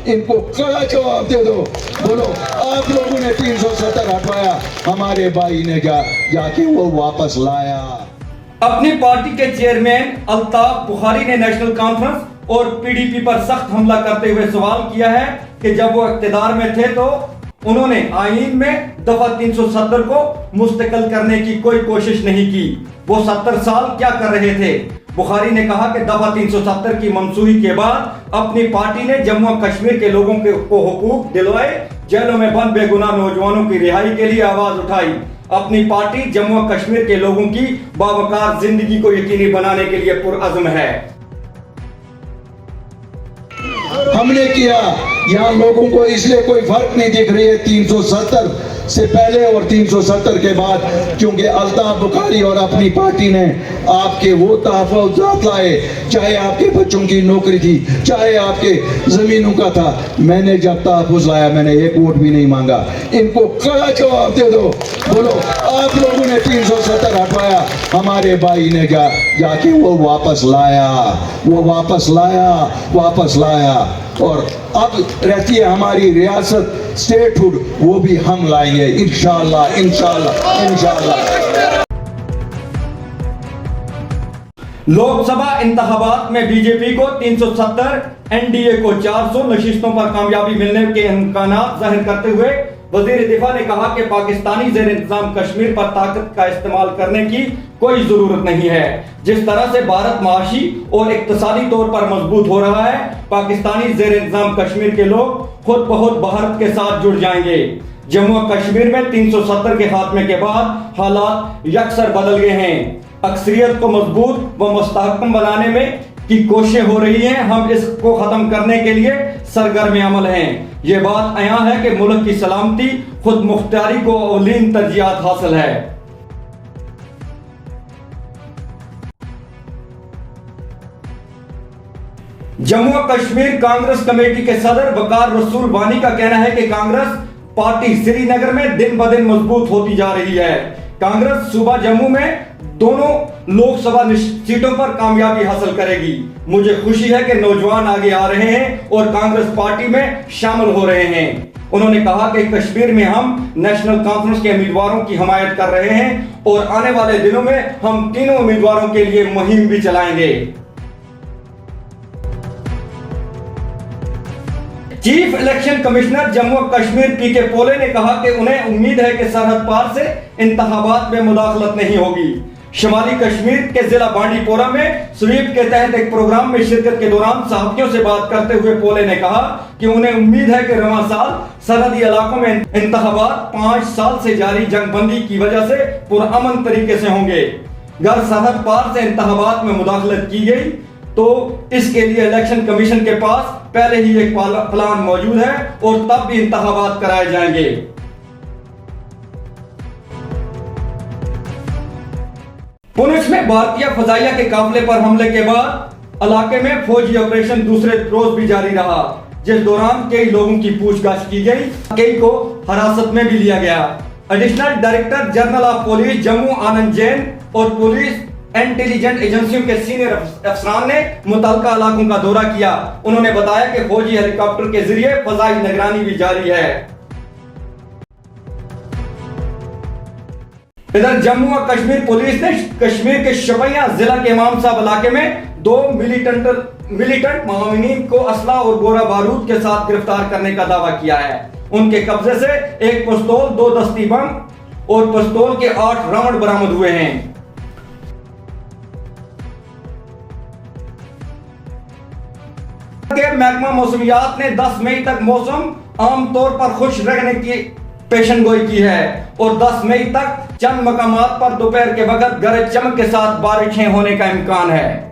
इनको कड़ा जवाब दे दो। बोलो आप लोगों ने 370 हटवाया, हमारे भाई ने जाके वो वापस लाया। अपनी पार्टी के चेयरमैन अल्ताफ बुखारी ने नेशनल कॉन्फ्रेंस और पीडीपी पर सख्त हमला करते हुए सवाल किया है कि जब वो इख्तियार में थे तो उन्होंने आईन में दफा 370 को मुस्तकिल करने की कोई कोशिश नहीं की। वो 70 साल क्या कर रहे थे? बुखारी ने कहा कि दफा 370 की मंसूखी के बाद अपनी पार्टी ने जम्मू और कश्मीर के लोगों को हुकूक दिलवाए, जेलों में बंद बेगुनाह नौजवानों की रिहाई के लिए आवाज उठाई। अपनी पार्टी जम्मू और कश्मीर के लोगों की बावकार जिंदगी को यकीनी बनाने के लिए पुरअज़्म है। हमने किया, यहाँ लोगों को इसलिए कोई फर्क नहीं दिख रही है 370 से पहले और 370 के बाद, क्योंकि अल्ताफ बुखारी और अपनी पार्टी ने आपके वो तहफ़्फ़ुज़ात लाए, चाहे आपके बच्चों की नौकरी थी, चाहे आपके जमीनों का था। मैंने जब तहफ़्फ़ुज़ लाया मैंने एक वोट भी नहीं मांगा। इनको कड़ा जवाब दे दो। बोलो आप लोगों ने 370 हटवाया, हमारे भाई ने जाके वो वापस लाया, वो वापस लाया। और अब रहती है हमारी रियासत, स्टेटहुड, वो भी हम लाएंगे इंशाअल्लाह। लोकसभा इंतखाबात में बीजेपी को 370, एनडीए को 400 नशिस्तों पर कामयाबी मिलने के इम्कानात जाहिर करते हुए वजीर दिफा ने कहा कि पाकिस्तानी ज़ेर इंतजाम कश्मीर पर ताकत का इस्तेमाल करने की कोई जरूरत नहीं है। जिस तरह से भारत माशी और इक्तिसादी तौर पर मजबूत हो रहा है, पाकिस्तानी ज़ेर इंतजाम कश्मीर के लोग खुद बहुत भारत के साथ जुड़ जाएंगे। जम्मू और कश्मीर में 370 के खात्मे के बाद हालात यकसर बदल गए हैं। अक्सरियत को मजबूत व मुस्तहकम बनाने में की कोशिशें हो रही हैं। हम इसको खत्म करने के लिए सरगर्म अमल हैं। ये बात आया है कि मुल्क की सलामती, खुद मुख्तारी को औलीन तरजीहात हासिल है। जम्मू और कश्मीर कांग्रेस कमेटी के सदर वकार रसूल वानी का कहना है कि कांग्रेस पार्टी श्रीनगर में दिन ब दिन मजबूत होती जा रही है। कांग्रेस सूबा जम्मू में दोनों लोकसभा सीटों पर कामयाबी हासिल करेगी। मुझे खुशी है कि नौजवान आगे आ रहे हैं और कांग्रेस पार्टी में शामिल हो रहे हैं। उन्होंने कहा कि कश्मीर में हम नेशनल कॉन्फ्रेंस के उम्मीदवारों की हिमायत कर रहे हैं और आने वाले दिनों में हम तीनों उम्मीदवारों के लिए मुहिम भी चलाएंगे। चीफ इलेक्शन कमिश्नर जम्मू और कश्मीर पीके पोले ने कहा कि उन्हें उम्मीद है कि सरहद पार से इंतखाबात में मुदाखलत नहीं होगी। शुमाली कश्मीर के जिला बांडीपोरा में स्वीप के तहत एक प्रोग्राम में शिरकत के दौरान सहाफियों से बात करते हुए पोले ने कहा कि उन्हें उम्मीद है कि रवां साल सरहदी इलाकों में इंतखाबात 5 साल से जारी जंगबंदी की वजह से पुरअमन तरीके से होंगे। अगर सरहद पार से इंतखाबात में मुदाखलत की गई तो इसके लिए इलेक्शन कमीशन के पास पहले ही एक प्लान मौजूद है और तब भी इंतखाबात कराए जाएंगे। पुंछ में भारतीय फजाइया के काफिले पर हमले के बाद इलाके में फौजी ऑपरेशन दूसरे रोज भी जारी रहा, जिस दौरान कई लोगों की पूछताछ की गई, कई को हिरासत में भी लिया गया। Additional director general of police Jammu Anand Jain और पुलिस इंटेलिजेंस एजेंसियों के सीनियर अफसरान ने मुतल्लिका इलाकों का दौरा किया। उन्होंने बताया कि फौजी हेलीकॉप्टर के जरिए फजाई निगरानी भी जारी है। इधर जम्मू और कश्मीर पुलिस ने कश्मीर के शोपियां जिला के इमाम साहब इलाके में 2 मिलिटेंट मुआविनीन को असला और गोला बारूद के साथ गिरफ्तार करने का दावा किया है। उनके कब्जे से एक पिस्तौल, 2 दस्ती बम और पिस्तौल के 8 राउंड बरामद हुए हैं। महकमा मौसमियात ने 10 मई तक मौसम आमतौर पर खुश रहने की पेशनगोई की है और 10 मई तक चंद मकामात पर दोपहर के वक्त गरज चमक के साथ बारिशें होने का इम्कान है।